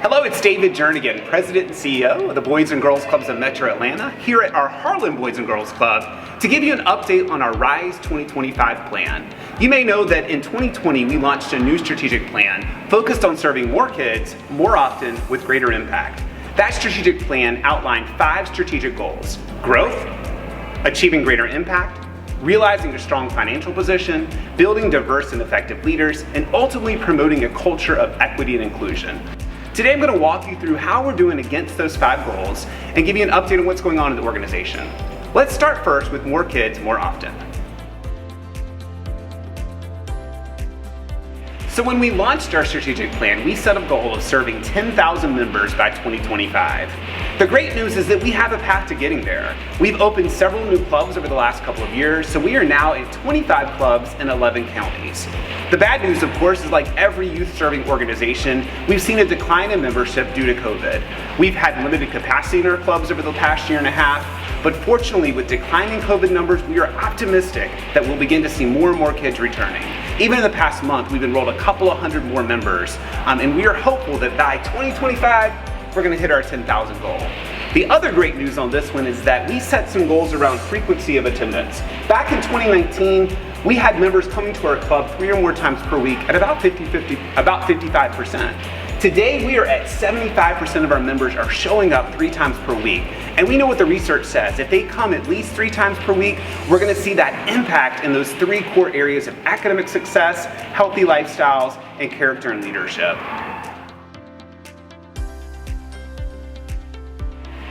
Hello, it's David Jernigan, President and CEO of the Boys and Girls Clubs of Metro Atlanta, here at our Harlan Boys and Girls Club to give you an update on our RISE 2025 plan. You may know that in 2020 we launched a new strategic plan focused on serving more kids, more often, with greater impact. That strategic plan outlined 5 strategic goals: growth, achieving greater impact, realizing a strong financial position, building diverse and effective leaders, and ultimately promoting a culture of equity and inclusion. Today I'm going to walk you through how we're doing against those 5 goals and give you an update on what's going on in the organization. Let's start first with more kids, more often. So when we launched our strategic plan, we set a goal of serving 10,000 members by 2025. The great news is that we have a path to getting there. We've opened several new clubs over the last couple of years, so we are now in 25 clubs in 11 counties. The bad news, of course, is like every youth-serving organization, we've seen a decline in membership due to COVID. We've had limited capacity in our clubs over the past year and a half, but fortunately, with declining COVID numbers, we are optimistic that we'll begin to see more and more kids returning. Even in the past month, we've enrolled a couple of hundred more members, and we are hopeful that by 2025, we're going to hit our 10,000 goal. The other great news on this one is that we set some goals around frequency of attendance. Back in 2019, we had members coming to our club 3 or more times per week at about 55%. Today, we are at 75% of our members are showing up 3 times per week. And we know what the research says. If they come at least 3 times per week, we're going to see that impact in those 3 core areas of academic success, healthy lifestyles, and character and leadership.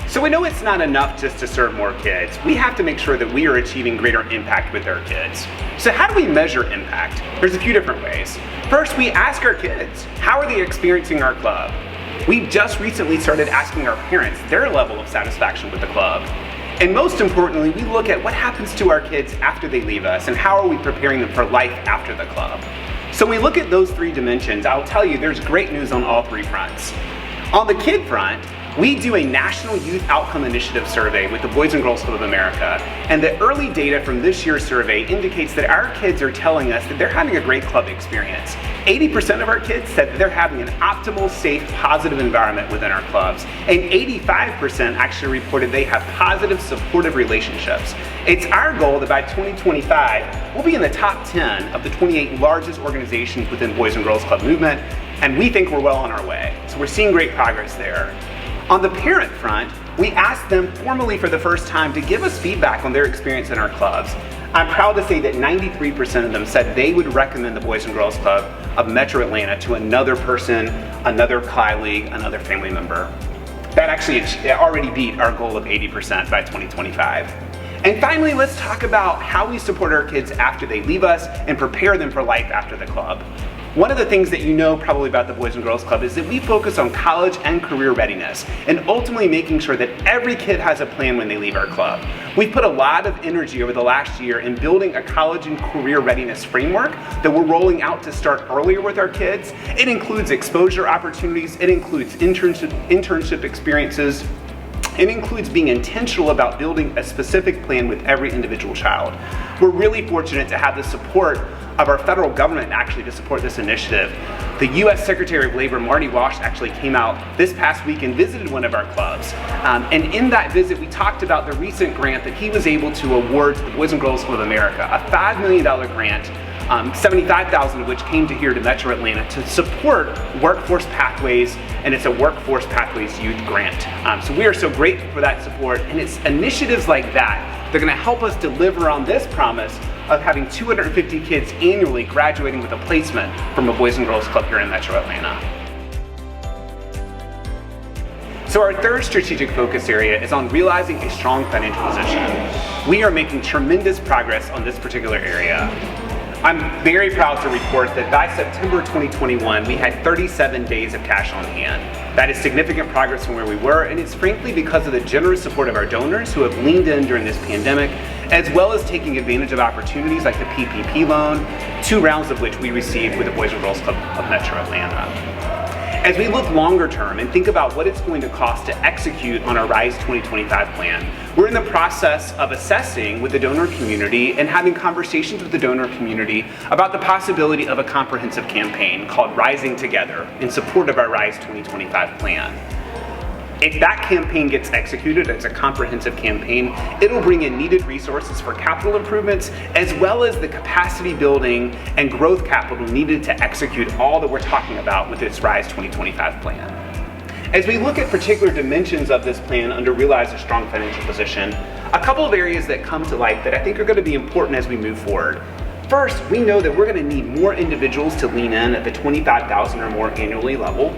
So we know it's not enough just to serve more kids. We have to make sure that we are achieving greater impact with our kids. So how do we measure impact? There's a few different ways. First, we ask our kids, how are they experiencing our club? We've just recently started asking our parents their level of satisfaction with the club. And most importantly, we look at what happens to our kids after they leave us and how are we preparing them for life after the club. So when we look at those 3 dimensions, I'll tell you there's great news on all 3 fronts. On the kid front, we do a National Youth Outcome Initiative survey with the Boys and Girls Club of America, and the early data from this year's survey indicates that our kids are telling us that they're having a great club experience. 80% of our kids said that they're having an optimal, safe, positive environment within our clubs, and 85% actually reported they have positive, supportive relationships. It's our goal that by 2025, we'll be in the top 10 of the 28 largest organizations within Boys and Girls Club movement, and we think we're well on our way. So we're seeing great progress there. On the parent front, we asked them formally for the first time to give us feedback on their experience in our clubs. I'm proud to say that 93% of them said they would recommend the Boys and Girls Club of Metro Atlanta to another person, another colleague, another family member. That actually already beat our goal of 80% by 2025. And finally, let's talk about how we support our kids after they leave us and prepare them for life after the club. One of the things that you know probably about the Boys and Girls Club is that we focus on college and career readiness and ultimately making sure that every kid has a plan when they leave our club. We've put a lot of energy over the last year in building a college and career readiness framework that we're rolling out to start earlier with our kids. It includes exposure opportunities, it includes internship experiences, it includes being intentional about building a specific plan with every individual child. We're really fortunate to have the support of our federal government actually to support this initiative. The U.S. Secretary of Labor, Marty Walsh, actually came out this past week and visited one of our clubs. And in that visit, we talked about the recent grant that he was able to award to the Boys and Girls Club of America, a $5 million grant, $75,000 of which came to here to Metro Atlanta to support Workforce Pathways, and it's a Workforce Pathways Youth Grant. So we are so grateful for that support, and it's initiatives like that that are going to help us deliver on this promise of having 250 kids annually graduating with a placement from a Boys and Girls Club here in Metro Atlanta. So our third strategic focus area is on realizing a strong financial position. We are making tremendous progress on this particular area. I'm very proud to report that by September 2021, we had 37 days of cash on hand. That is significant progress from where we were, and it's frankly because of the generous support of our donors who have leaned in during this pandemic, as well as taking advantage of opportunities like the PPP loan, 2 rounds of which we received with the Boys and Girls Club of Metro Atlanta. As we look longer term and think about what it's going to cost to execute on our RISE 2025 plan, we're in the process of assessing with the donor community and having conversations with the donor community about the possibility of a comprehensive campaign called Rising Together in support of our RISE 2025 plan. If that campaign gets executed as a comprehensive campaign, it'll bring in needed resources for capital improvements, as well as the capacity building and growth capital needed to execute all that we're talking about with this RISE 2025 plan. As we look at particular dimensions of this plan under Realize a Strong Financial Position, a couple of areas that come to light that I think are going to be important as we move forward. First, we know that we're going to need more individuals to lean in at the 25,000 or more annually level.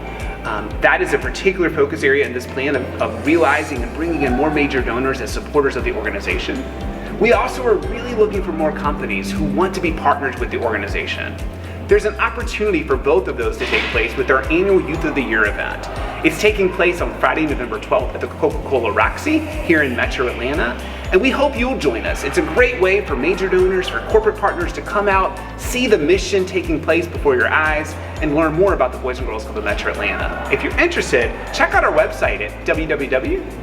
That is a particular focus area in this plan of realizing and bringing in more major donors as supporters of the organization. We also are really looking for more companies who want to be partners with the organization. There's an opportunity for both of those to take place with our annual Youth of the Year event. It's taking place on Friday, November 12th at the Coca-Cola Roxy here in Metro Atlanta, and we hope you'll join us. It's a great way for major donors, for corporate partners to come out, see the mission taking place before your eyes, and learn more about the Boys and Girls Club of Metro Atlanta. If you're interested, check out our website at www.bgcma.org.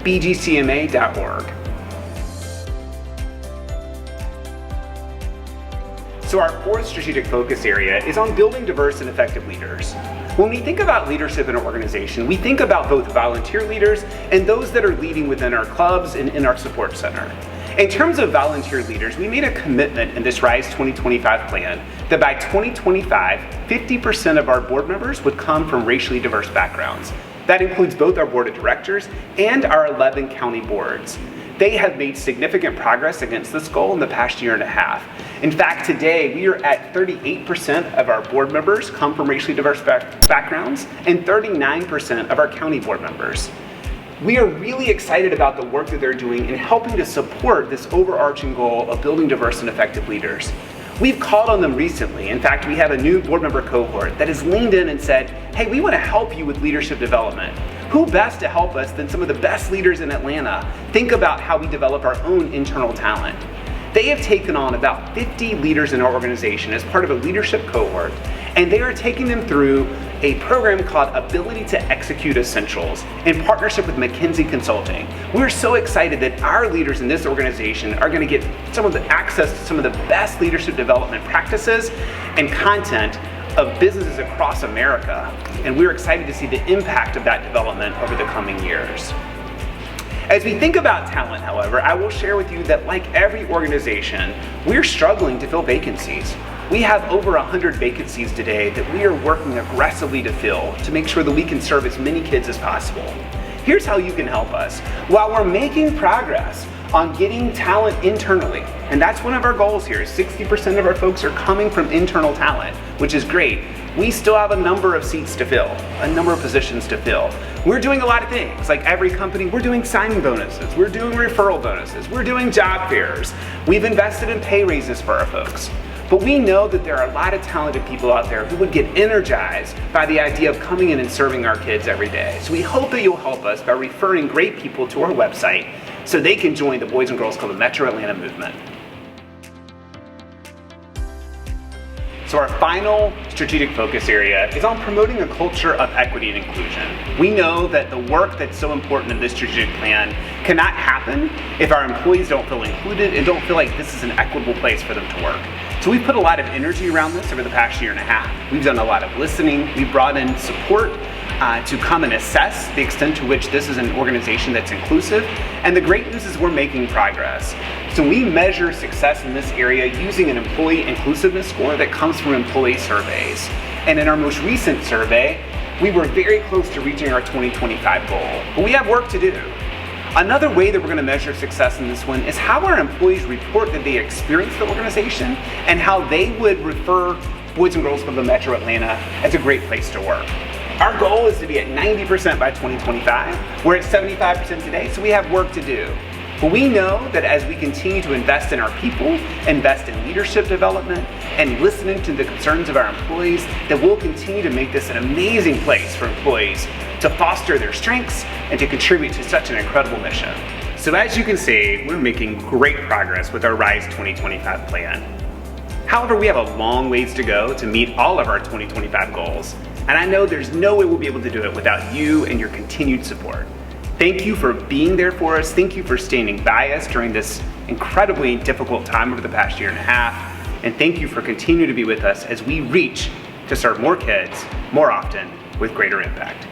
So our fourth strategic focus area is on building diverse and effective leaders. When we think about leadership in an organization, we think about both volunteer leaders and those that are leading within our clubs and in our support center. In terms of volunteer leaders, we made a commitment in this RISE 2025 plan that by 2025, 50% of our board members would come from racially diverse backgrounds. That includes both our board of directors and our 11 county boards. They have made significant progress against this goal in the past year and a half. In fact, today we are at 38% of our board members come from racially diverse backgrounds and 39% of our county board members. We are really excited about the work that they're doing in helping to support this overarching goal of building diverse and effective leaders. We've called on them recently. In fact, we have a new board member cohort that has leaned in and said, hey, we want to help you with leadership development. Who best to help us than some of the best leaders in Atlanta think about how we develop our own internal talent? They have taken on about 50 leaders in our organization as part of a leadership cohort, and they are taking them through a program called Ability to Execute Essentials in partnership with McKinsey Consulting. We're so excited that our leaders in this organization are going to get some of the access to some of the best leadership development practices and content of businesses across America, and we're excited to see the impact of that development over the coming years. As we think about talent, however, I will share with you that like every organization, we're struggling to fill vacancies. We have over 100 vacancies today that we are working aggressively to fill to make sure that we can serve as many kids as possible. Here's how you can help us. While we're making progress on getting talent internally, and that's one of our goals here, 60% of our folks are coming from internal talent, which is great. We still have a number of seats to fill, a number of positions to fill. We're doing a lot of things, like every company, we're doing signing bonuses, we're doing referral bonuses, we're doing job fairs. We've invested in pay raises for our folks. But we know that there are a lot of talented people out there who would get energized by the idea of coming in and serving our kids every day. So we hope that you'll help us by referring great people to our website so they can join the Boys and Girls Club of Metro Atlanta movement. So our final strategic focus area is on promoting a culture of equity and inclusion. We know that the work that's so important in this strategic plan cannot happen if our employees don't feel included and don't feel like this is an equitable place for them to work. So we've put a lot of energy around this over the past year and a half. We've done a lot of listening. We've brought in support to come and assess the extent to which this is an organization that's inclusive. And the great news is we're making progress. So we measure success in this area using an employee inclusiveness score that comes from employee surveys. And in our most recent survey, we were very close to reaching our 2025 goal, but we have work to do. Another way that we're going to measure success in this one is how our employees report that they experience the organization and how they would refer Boys and Girls Club of Metro Atlanta as a great place to work. Our goal is to be at 90% by 2025. We're at 75% today, so we have work to do. But we know that as we continue to invest in our people, invest in leadership development, and listening to the concerns of our employees, that we'll continue to make this an amazing place for employees to foster their strengths and to contribute to such an incredible mission. So as you can see, we're making great progress with our RISE 2025 plan. However, we have a long ways to go to meet all of our 2025 goals. And I know there's no way we'll be able to do it without you and your continued support. Thank you for being there for us. Thank you for standing by us during this incredibly difficult time over the past year and a half. And thank you for continuing to be with us as we reach to serve more kids more often with greater impact.